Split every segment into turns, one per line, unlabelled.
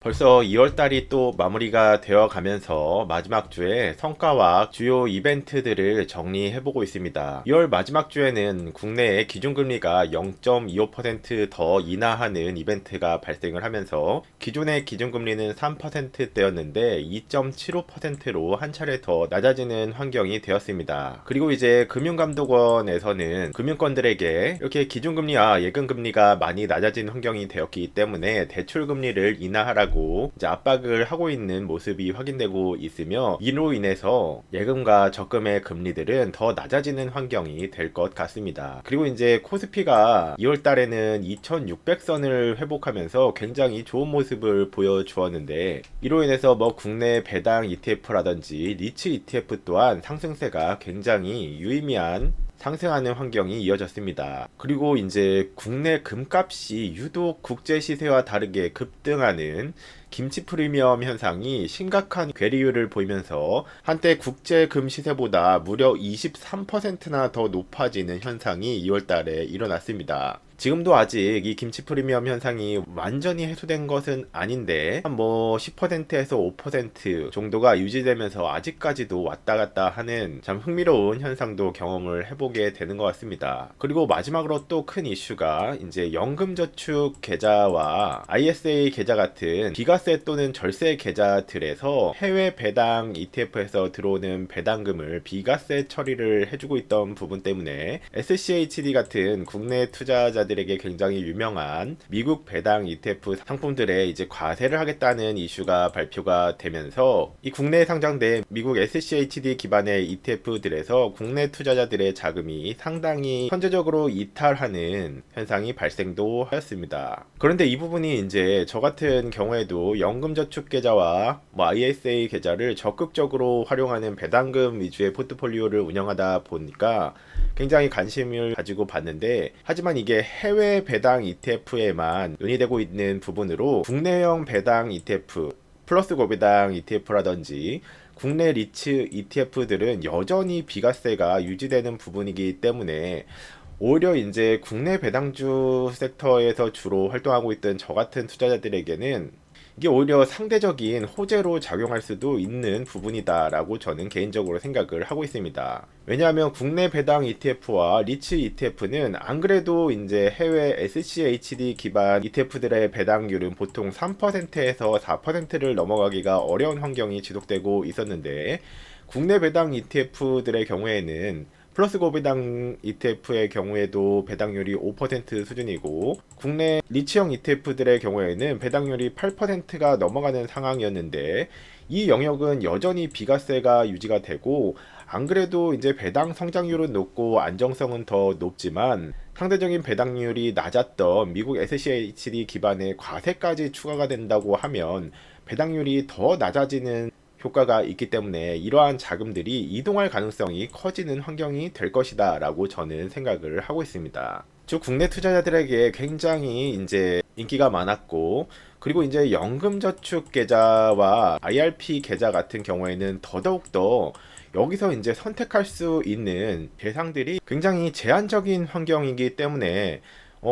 벌써 2월달이 또 마무리가 되어 가면서 마지막 주에 성과와 주요 이벤트들을 정리해보고 있습니다. 2월 마지막 주에는 국내의 기준금리가 0.25% 더 인하하는 이벤트가 발생을 하면서 기존의 기준금리는 3%대였는데 2.75%로 한 차례 더 낮아지는 환경이 되었습니다. 그리고 이제 금융감독원에서는 금융권들에게 이렇게 기준금리와 예금금리가 많이 낮아진 환경이 되었기 때문에 대출금리를 인하하라고 이제 압박을 하고 있는 모습이 확인되고 있으며, 이로 인해서 예금과 적금의 금리들은 더 낮아지는 환경이 될 것 같습니다. 그리고 이제 코스피가 2월 달에는 2600선을 회복하면서 굉장히 좋은 모습을 보여주었는데, 이로 인해서 국내 배당 ETF라든지 리츠 ETF 또한 상승세가 굉장히 유의미한 상승하는 환경이 이어졌습니다. 그리고 이제 국내 금값이 유독 국제 시세와 다르게 급등하는 김치 프리미엄 현상이 심각한 괴리율을 보이면서 한때 국제 금 시세보다 무려 23%나 더 높아지는 현상이 2월 달에 일어났습니다. 지금도 아직 이 김치 프리미엄 현상이 완전히 해소된 것은 아닌데 한 10%에서 5% 정도가 유지되면서 아직까지도 왔다 갔다 하는 참 흥미로운 현상도 경험을 해보게 되는 것 같습니다. 그리고 마지막으로 또 큰 이슈가 이제 연금저축 계좌와 ISA 계좌 같은 비과세 또는 절세 계좌들에서 해외 배당 ETF에서 들어오는 배당금을 비과세 처리를 해주고 있던 부분 때문에 SCHD 같은 국내 투자자들에게 굉장히 유명한 미국 배당 ETF 상품들에 이제 과세를 하겠다는 이슈가 발표가 되면서 이 국내에 상장된 미국 SCHD 기반의 ETF들에서 국내 투자자들의 자금이 상당히 선제적으로 이탈하는 현상이 발생도 하였습니다. 그런데 이 부분이 이제 저 같은 경우에도 연금저축계좌와 ISA 계좌를 적극적으로 활용하는 배당금 위주의 포트폴리오를 운영하다 보니까 굉장히 관심을 가지고 봤는데, 하지만 이게 해외 배당 ETF에만 논의되고 있는 부분으로 국내형 배당 ETF, 플러스 고배당 ETF라든지 국내 리츠 ETF들은 여전히 비과세가 유지되는 부분이기 때문에 오히려 이제 국내 배당주 섹터에서 주로 활동하고 있던 저 같은 투자자들에게는 이게 오히려 상대적인 호재로 작용할 수도 있는 부분이다라고 저는 개인적으로 생각을 하고 있습니다. 왜냐하면 국내 배당 ETF와 리츠 ETF는 안 그래도 이제 해외 SCHD 기반 ETF들의 배당률은 보통 3%에서 4%를 넘어가기가 어려운 환경이 지속되고 있었는데, 국내 배당 ETF들의 경우에는 플러스 고배당 ETF의 경우에도 배당률이 5% 수준이고, 국내 리츠형 ETF들의 경우에는 배당률이 8%가 넘어가는 상황이었는데, 이 영역은 여전히 비과세가 유지가 되고, 안 그래도 이제 배당 성장률은 높고 안정성은 더 높지만 상대적인 배당률이 낮았던 미국 SCHD 기반의 과세까지 추가가 된다고 하면 배당률이 더 낮아지는 효과가 있기 때문에 이러한 자금들이 이동할 가능성이 커지는 환경이 될 것이다 라고 저는 생각을 하고 있습니다. 즉 국내 투자자들에게 굉장히 이제 인기가 많았고, 그리고 이제 연금저축 계좌와 IRP 계좌 같은 경우에는 더더욱더 여기서 이제 선택할 수 있는 대상들이 굉장히 제한적인 환경이기 때문에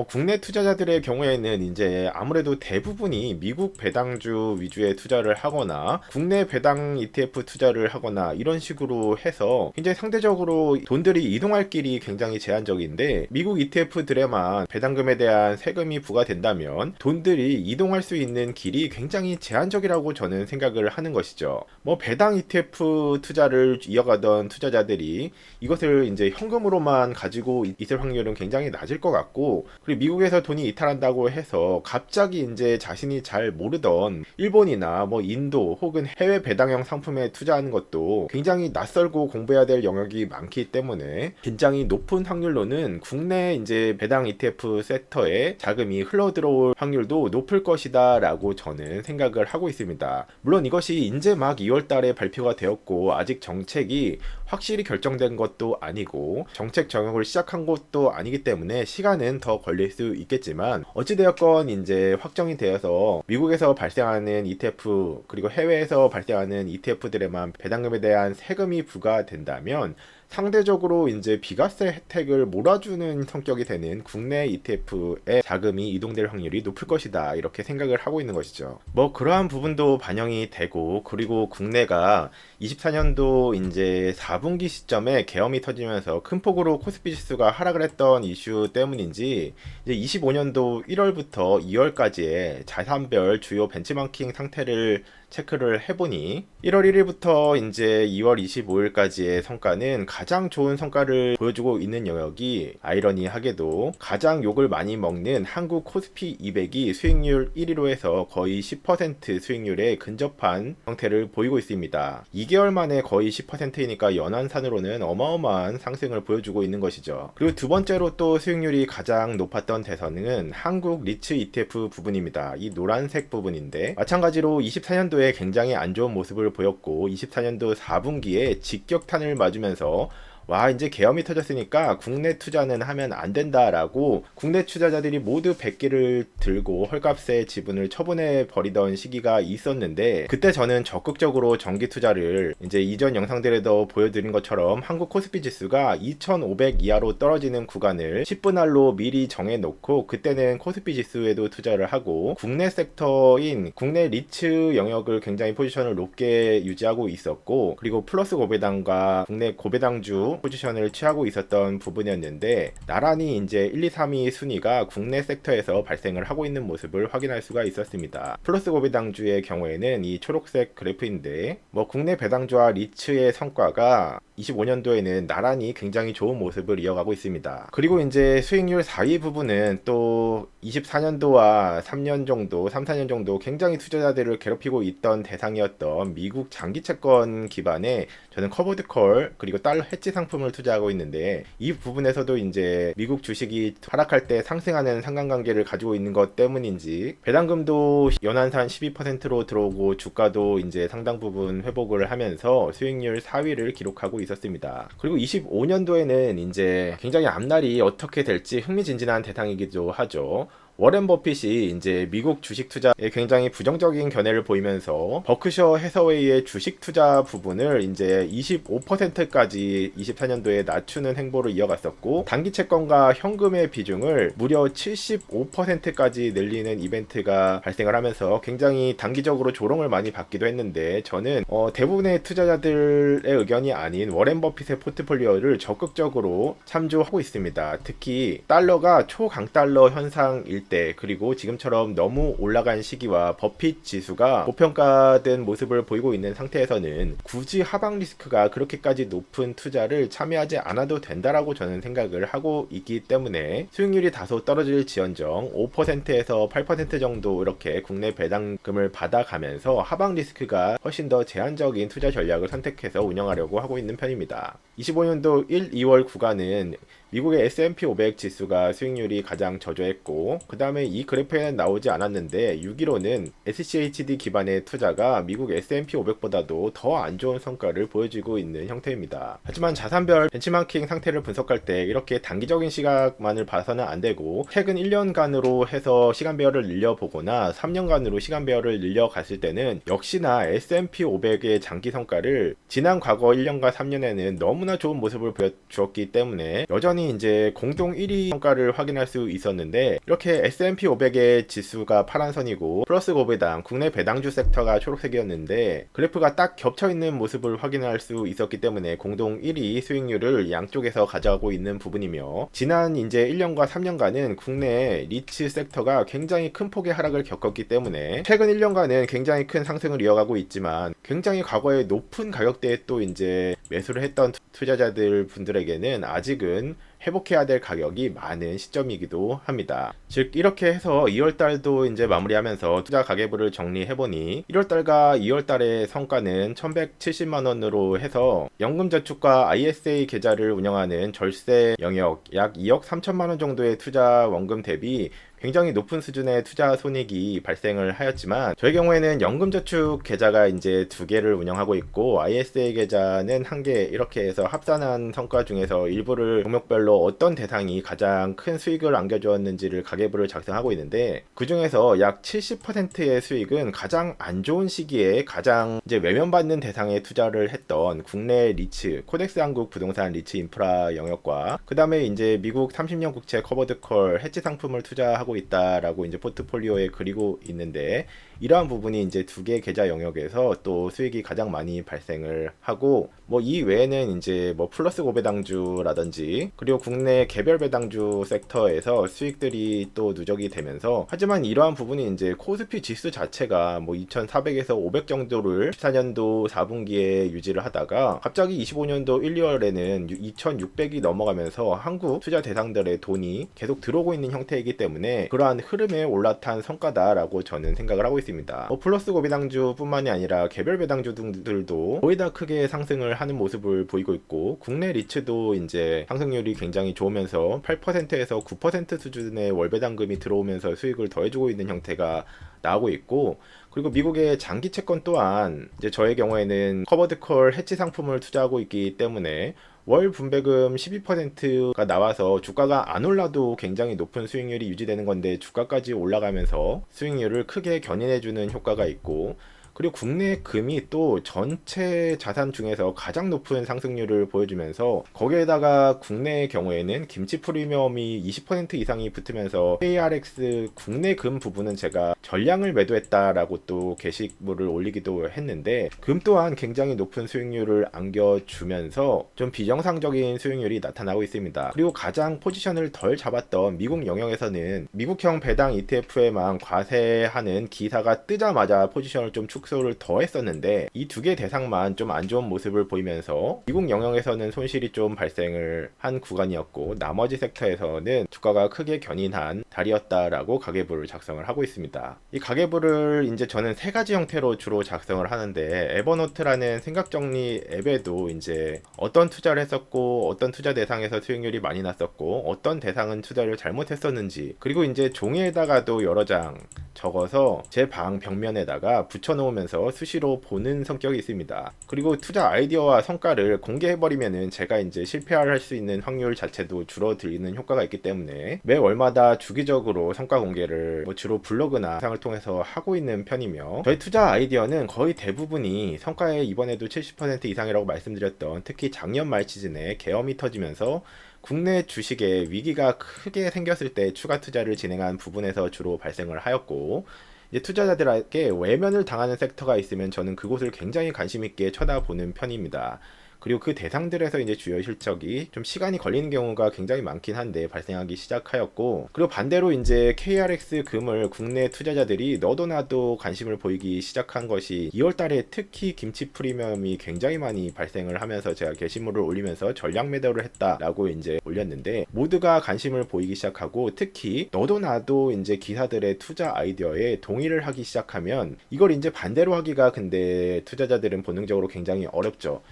국내 투자자들의 경우에는 이제 아무래도 대부분이 미국 배당주 위주의 투자를 하거나 국내 배당 ETF 투자를 하거나 이런 식으로 해서 굉장히 상대적으로 돈들이 이동할 길이 굉장히 제한적인데, 미국 ETF들에만 배당금에 대한 세금이 부과된다면 돈들이 이동할 수 있는 길이 굉장히 제한적이라고 저는 생각을 하는 것이죠. 배당 ETF 투자를 이어가던 투자자들이 이것을 이제 현금으로만 가지고 있을 확률은 굉장히 낮을 것 같고, 그리고 미국에서 돈이 이탈한다고 해서 갑자기 이제 자신이 잘 모르던 일본이나 인도 혹은 해외 배당형 상품에 투자하는 것도 굉장히 낯설고 공부해야 될 영역이 많기 때문에 굉장히 높은 확률로는 국내 이제 배당 ETF 섹터에 자금이 흘러 들어올 확률도 높을 것이다 라고 저는 생각을 하고 있습니다. 물론 이것이 이제 막 2월 달에 발표가 되었고 아직 정책이 확실히 결정된 것도 아니고 정책 정역을 시작한 것도 아니기 때문에 시간은 더 걸릴 수 있겠지만, 어찌되었건 이제 확정이 되어서 미국에서 발생하는 ETF 그리고 해외에서 발생하는 ETF들에만 배당금에 대한 세금이 부과된다면 상대적으로 이제 비과세 혜택을 몰아주는 성격이 되는 국내 ETF에 자금이 이동될 확률이 높을 것이다, 이렇게 생각을 하고 있는 것이죠. 뭐 그러한 부분도 반영이 되고, 그리고 국내가 24년도 이제 4분기 시점에 계엄이 터지면서 큰 폭으로 코스피 지수가 하락을 했던 이슈 때문인지 이제 25년도 1월부터 2월까지의 자산별 주요 벤치마킹 상태를 체크를 해보니 1월 1일부터 이제 2월 25일까지의 성과는 가장 좋은 성과를 보여주고 있는 영역이 아이러니하게도 가장 욕을 많이 먹는 한국 코스피 200이 수익률 1위로 해서 거의 10% 수익률에 근접한 형태를 보이고 있습니다. 2개월 만에 거의 10%이니까 연한산으로는 어마어마한 상승을 보여주고 있는 것이죠. 그리고 두 번째로 또 수익률이 가장 높았던 대선은 한국 리츠 ETF 부분입니다. 이 노란색 부분인데 마찬가지로 24년도에 굉장히 안 좋은 모습을 보였고 24년도 4분기에 직격탄을 맞으면서 와, 이제 계엄이 터졌으니까 국내 투자는 하면 안 된다라고 국내 투자자들이 모두 100개를 들고 헐값에 지분을 처분해 버리던 시기가 있었는데, 그때 저는 적극적으로 정기 투자를 이제 이전 영상들에도 보여드린 것처럼 한국 코스피 지수가 2500 이하로 떨어지는 구간을 10분 할로 미리 정해놓고 그때는 코스피 지수에도 투자를 하고 국내 섹터인 국내 리츠 영역을 굉장히 포지션을 높게 유지하고 있었고, 그리고 플러스 고배당과 국내 고배당주 포지션을 취하고 있었던 부분이었는데, 나란히 이제 1, 2, 3위 순위가 국내 섹터에서 발생을 하고 있는 모습을 확인할 수가 있었습니다. 플러스 고배당주의 경우에는 이 초록색 그래프인데, 뭐 국내 배당주와 리츠의 성과가 25년도에는 나란히 굉장히 좋은 모습을 이어가고 있습니다. 그리고 이제 수익률 4위 부분은 또 24년도와 3년 정도, 3, 4년 정도 굉장히 투자자들을 괴롭히고 있던 대상이었던 미국 장기 채권 기반의 저는 커버드콜 그리고 달러 해지 상품을 투자하고 있는데, 이 부분에서도 이제 미국 주식이 하락할 때 상승하는 상관관계를 가지고 있는 것 때문인지 배당금도 연한산 12%로 들어오고 주가도 이제 상당 부분 회복을 하면서 수익률 4위를 기록하고 있었습니다. 그리고 25년도에는 이제 굉장히 앞날이 어떻게 될지 흥미진진한 대상이기도 하죠. 워렌 버핏이 이제 미국 주식 투자에 굉장히 부정적인 견해를 보이면서 버크셔 해서웨이의 주식 투자 부분을 이제 25%까지 24년도에 낮추는 행보를 이어갔었고, 단기 채권과 현금의 비중을 무려 75%까지 늘리는 이벤트가 발생을 하면서 굉장히 단기적으로 조롱을 많이 받기도 했는데, 저는 대부분의 투자자들의 의견이 아닌 워렌 버핏의 포트폴리오를 적극적으로 참조하고 있습니다. 특히 달러가 초강달러 현상일 때, 그리고 지금처럼 너무 올라간 시기와 버핏 지수가 고평가된 모습을 보이고 있는 상태에서는 굳이 하방 리스크가 그렇게까지 높은 투자를 참여하지 않아도 된다라고 저는 생각을 하고 있기 때문에 수익률이 다소 떨어질지언정 5%에서 8% 정도 이렇게 국내 배당금을 받아가면서 하방 리스크가 훨씬 더 제한적인 투자 전략을 선택해서 운영하려고 하고 있는 편입니다. 25년도 1, 2월 구간은 미국의 S&P 500 지수가 수익률이 가장 저조했고, 그 다음에 이 그래프에는 나오지 않았는데 6.15는 SCHD 기반의 투자가 미국 S&P 500보다도 더 안 좋은 성과를 보여주고 있는 형태입니다. 하지만 자산별 벤치마킹 상태를 분석할 때 이렇게 단기적인 시각만을 봐서는 안 되고, 최근 1년간으로 해서 시간배열을 늘려보거나 3년간으로 시간배열을 늘려갔을 때는 역시나 S&P 500의 장기 성과를 지난 과거 1년과 3년에는 너무나 좋은 모습을 보여주었기 때문에 여전히 이제 공동 1위 성과를 확인할 수 있었는데, 이렇게 S&P 500의 지수가 파란선이고 플러스 고배당, 국내 배당주 섹터가 초록색이었는데 그래프가 딱 겹쳐있는 모습을 확인할 수 있었기 때문에 공동 1위 수익률을 양쪽에서 가져가고 있는 부분이며, 지난 이제 1년과 3년간은 국내 리츠 섹터가 굉장히 큰 폭의 하락을 겪었기 때문에 최근 1년간은 굉장히 큰 상승을 이어가고 있지만, 굉장히 과거에 높은 가격대에 또 이제 매수를 했던 투자자들 분들에게는 아직은 회복해야 될 가격이 많은 시점이기도 합니다. 즉 이렇게 해서 2월달도 이제 마무리하면서 투자 가계부를 정리해보니 1월달과 2월달의 성과는 1170만원으로 해서 연금저축과 ISA 계좌를 운영하는 절세 영역 약 2억 3천만원 정도의 투자 원금 대비 굉장히 높은 수준의 투자 손익이 발생을 하였지만, 저의 경우에는 연금저축 계좌가 이제 두 개를 운영하고 있고 ISA 계좌는 한 개, 이렇게 해서 합산한 성과 중에서 일부를 종목별로 어떤 대상이 가장 큰 수익을 안겨주었는지를 가계부를 작성하고 있는데, 그 중에서 약 70%의 수익은 가장 안 좋은 시기에 가장 이제 외면받는 대상에 투자를 했던 국내 리츠, 코덱스 한국 부동산 리츠 인프라 영역과, 그 다음에 이제 미국 30년 국채 커버드콜 해지 상품을 투자하고 있다라고 이제 포트폴리오에 그리고 있는데, 이러한 부분이 이제 두 개 계좌 영역에서 또 수익이 가장 많이 발생을 하고, 뭐 이 외에는 이제 뭐 플러스 고배당주라든지, 그리고 국내 개별 배당주 섹터에서 수익들이 또 누적이 되면서, 하지만 이러한 부분이 이제 코스피 지수 자체가 뭐 2,400에서 500 정도를 14년도 4분기에 유지를 하다가 갑자기 25년도 1, 2월에는 2,600이 넘어가면서 한국 투자 대상들의 돈이 계속 들어오고 있는 형태이기 때문에 그러한 흐름에 올라탄 성과다라고 저는 생각을 하고 있습니다. 플러스 고배당주 뿐만이 아니라 개별 배당주 등들도 거의 다 크게 상승을 하는 모습을 보이고 있고, 국내 리츠도 이제 상승률이 굉장히 좋으면서 8%에서 9% 수준의 월 배당금이 들어오면서 수익을 더해주고 있는 형태가 나오고 있고, 그리고 미국의 장기 채권 또한 이제 저의 경우에는 커버드콜 해치 상품을 투자하고 있기 때문에 월 분배금 12%가 나와서 주가가 안 올라도 굉장히 높은 수익률이 유지되는 건데, 주가까지 올라가면서 수익률을 크게 견인해주는 효과가 있고, 그리고 국내 금이 또 전체 자산 중에서 가장 높은 상승률을 보여주면서, 거기에다가 국내의 경우에는 김치 프리미엄이 20% 이상이 붙으면서 KRX 국내 금 부분은 제가 전량을 매도했다라고 또 게시물을 올리기도 했는데, 금 또한 굉장히 높은 수익률을 안겨주면서 좀 비정상적인 수익률이 나타나고 있습니다. 그리고 가장 포지션을 덜 잡았던 미국 영역에서는 미국형 배당 ETF에만 과세하는 기사가 뜨자마자 포지션을 좀 축소를 더 했었는데, 이 두 개 대상만 좀 안 좋은 모습을 보이면서 미국 영역에서는 손실이 좀 발생을 한 구간이었고, 나머지 섹터에서는 주가가 크게 견인한 달이었다라고 가계부를 작성을 하고 있습니다. 이 가계부를 이제 저는 세 가지 형태로 주로 작성을 하는데, 에버노트라는 생각정리 앱에도 이제 어떤 투자를 했었고, 어떤 투자 대상에서 수익률이 많이 났었고, 어떤 대상은 투자를 잘못했었는지, 그리고 이제 종이에다가도 여러 장 적어서 제 방 벽면에다가 붙여놓으면서 수시로 보는 성격이 있습니다. 그리고 투자 아이디어와 성과를 공개해버리면은 제가 이제 실패할 수 있는 확률 자체도 줄어들는 효과가 있기 때문에 매월마다 주기적으로 성과 공개를 뭐 주로 블로그나 영상을 통해서 하고 있는 편이며, 저희 투자 아이디어는 거의 대부분이 성과에 이번에도 70% 이상이라고 말씀드렸던, 특히 작년 말 시즌에 계엄이 터지면서 국내 주식에 위기가 크게 생겼을 때 추가 투자를 진행한 부분에서 주로 발생을 하였고, 이제 투자자들에게 외면을 당하는 섹터가 있으면 저는 그곳을 굉장히 관심 있게 쳐다보는 편입니다. 그리고 그 대상들에서 이제 주요 실적이 좀 시간이 걸리는 경우가 굉장히 많긴 한데 발생하기 시작하였고, 그리고 반대로 이제 KRX 금을 국내 투자자들이 너도 나도 관심을 보이기 시작한 것이 2월 달에 특히 김치 프리미엄이 굉장히 많이 발생을 하면서 제가 게시물을 올리면서 전량 매도를 했다라고 이제 올렸는데, 모두가 관심을 보이기 시작하고, 특히 너도 나도 이제 기사들의 투자 아이디어에 동의를 하기 시작하면 이걸 이제 반대로 하기가 근데 투자자들은 본능적으로 굉장히 어렵죠.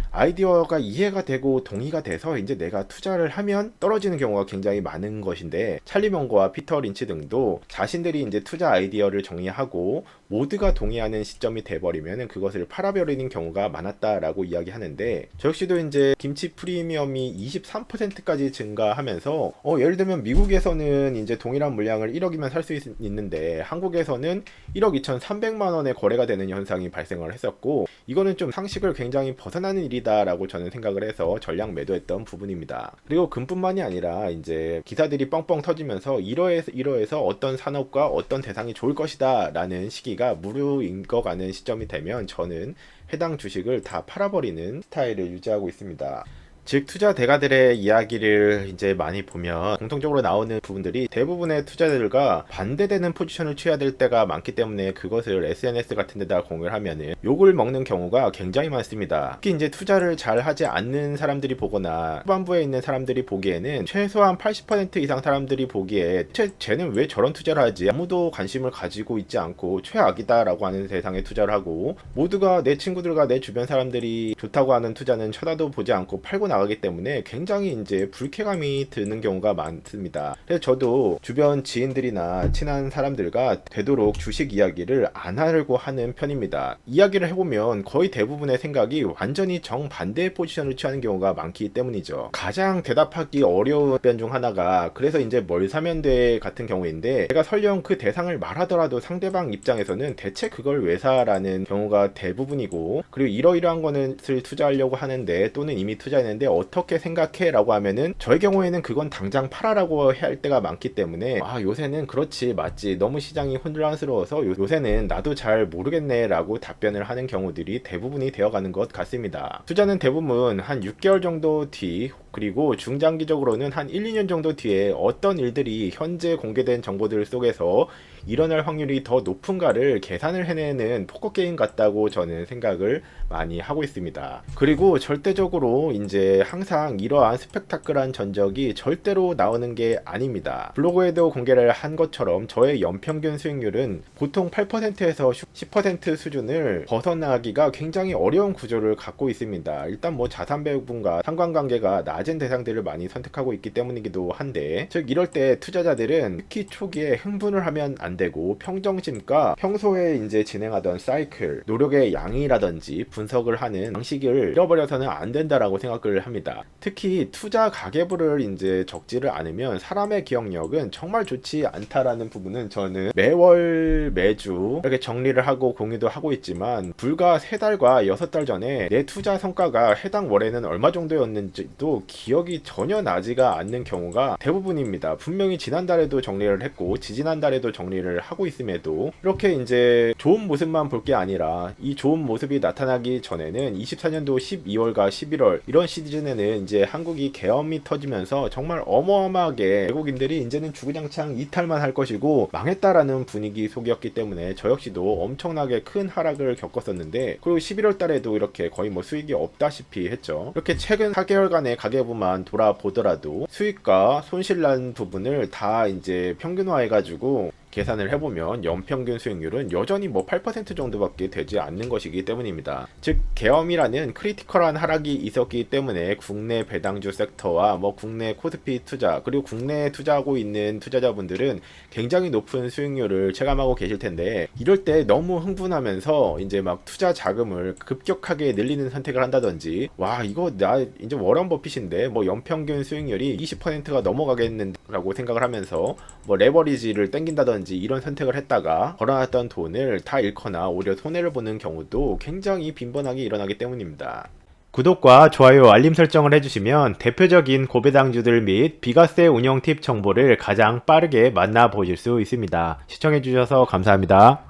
아이디어가 이해가 되고 동의가 돼서 이제 내가 투자를 하면 떨어지는 경우가 굉장히 많은 것인데, 찰리 먼거와 피터 린치 등도 자신들이 이제 투자 아이디어를 정리하고 모두가 동의하는 시점이 돼버리면 그것을 팔아버리는 경우가 많았다라고 이야기하는데, 저 역시도 이제 김치 프리미엄이 23%까지 증가하면서 예를 들면 미국에서는 이제 동일한 물량을 1억이면 살 수 있는데 한국에서는 1억 2,300만 원의 거래가 되는 현상이 발생을 했었고, 이거는 좀 상식을 굉장히 벗어나는 일이다라고 저는 생각을 해서 전량 매도했던 부분입니다. 그리고 금뿐만이 아니라 이제 기사들이 뻥뻥 터지면서 이러해서 어떤 산업과 어떤 대상이 좋을 것이다 라는 시기가 무르익어가는 시점이 되면 저는 해당 주식을 다 팔아버리는 스타일을 유지하고 있습니다. 즉 투자 대가들의 이야기를 이제 많이 보면 공통적으로 나오는 부분들이 대부분의 투자자들과 반대되는 포지션을 취해야 될 때가 많기 때문에 그것을 SNS 같은 데다 공유를 하면은 욕을 먹는 경우가 굉장히 많습니다. 특히 이제 투자를 잘 하지 않는 사람들이 보거나 후반부에 있는 사람들이 보기에는 최소한 80% 이상 사람들이 보기에 쟤는 왜 저런 투자를 하지? 아무도 관심을 가지고 있지 않고 최악이다 라고 하는 세상에 투자를 하고, 모두가 내 친구들과 내 주변 사람들이 좋다고 하는 투자는 쳐다도 보지 않고 팔고 나가기 때문에 굉장히 이제 불쾌감이 드는 경우가 많습니다. 그래서 저도 주변 지인들이나 친한 사람들과 되도록 주식 이야기를 안 하려고 하는 편입니다. 이야기를 해보면 거의 대부분의 생각이 완전히 정반대의 포지션을 취하는 경우가 많기 때문이죠. 가장 대답하기 어려운 변 중 하나가 그래서 이제 뭘 사면 돼 같은 경우인데, 제가 설령 그 대상을 말하더라도 상대방 입장에서는 대체 그걸 왜 사라는 경우가 대부분이고, 그리고 이러이러한 것을 투자하려고 하는데 또는 이미 투자했는데 어떻게 생각해? 라고 하면은 저의 경우에는 그건 당장 팔아라고 할 때가 많기 때문에 요새는 그렇지 맞지 너무 시장이 혼란스러워서 요새는 나도 잘 모르겠네 라고 답변을 하는 경우들이 대부분이 되어가는 것 같습니다. 투자는 대부분 한 6개월 정도 뒤, 그리고 중장기적으로는 한 1, 2년 정도 뒤에 어떤 일들이 현재 공개된 정보들 속에서 일어날 확률이 더 높은가를 계산을 해내는 포커게임 같다고 저는 생각을 많이 하고 있습니다. 그리고 절대적으로 이제 항상 이러한 스펙타클한 전적이 절대로 나오는 게 아닙니다. 블로그에도 공개를 한 것처럼 저의 연평균 수익률은 보통 8%에서 10% 수준을 벗어나기가 굉장히 어려운 구조를 갖고 있습니다. 일단 뭐 자산 배분과 상관관계가 낮은 대상들을 많이 선택하고 있기 때문이기도 한데, 즉 이럴 때 투자자들은 특히 초기에 흥분을 하면 안 되고 평정심과 평소에 이제 진행하던 사이클, 노력의 양이라든지 분석을 하는 방식을 잃어버려서는 안 된다라고 생각을 합니다. 특히 투자 가계부를 이제 적지를 않으면 사람의 기억력은 정말 좋지 않다라는 부분은 저는 매월 매주 이렇게 정리를 하고 공유도 하고 있지만, 불과 3달과 6달 전에 내 투자 성과가 해당 월에는 얼마 정도였는지도 기억이 전혀 나지가 않는 경우가 대부분입니다. 분명히 지난달에도 정리를 했고 지지난달에도 정리를 하고 있음에도 이렇게 이제 좋은 모습만 볼 게 아니라, 이 좋은 모습이 나타나기 전에는 24년도 12월과 11월 이런 시즌에는 이제 한국이 계엄이 터지면서 정말 어마어마하게 외국인들이 이제는 주구장창 이탈만 할 것이고 망했다라는 분위기 속이었기 때문에 저 역시도 엄청나게 큰 하락을 겪었었는데, 그리고 11월 달에도 이렇게 거의 뭐 수익이 없다시피 했죠. 이렇게 최근 4개월간의 가계부만 돌아보더라도 수익과 손실난 부분을 다 이제 평균화해가지고 계산을 해보면 연평균 수익률은 여전히 뭐 8% 정도밖에 되지 않는 것이기 때문입니다. 즉 계엄이라는 크리티컬한 하락이 있었기 때문에 국내 배당주 섹터와 뭐 국내 코스피 투자, 그리고 국내에 투자하고 있는 투자자분들은 굉장히 높은 수익률을 체감하고 계실 텐데, 이럴 때 너무 흥분하면서 이제 막 투자 자금을 급격하게 늘리는 선택을 한다든지, 와 이거 나 이제 워런 버핏인데 뭐 연평균 수익률이 20%가 넘어가겠는라고 생각을 하면서 뭐 레버리지를 땡긴다든지 이런 선택을 했다가 벌어놨던 돈을 다 잃거나 오히려 손해를 보는 경우도 굉장히 빈번하게 일어나기 때문입니다. 구독과 좋아요, 알림 설정을 해주시면 대표적인 고배당주들 및 비과세 운영 팁 정보를 가장 빠르게 만나보실 수 있습니다. 시청해주셔서 감사합니다.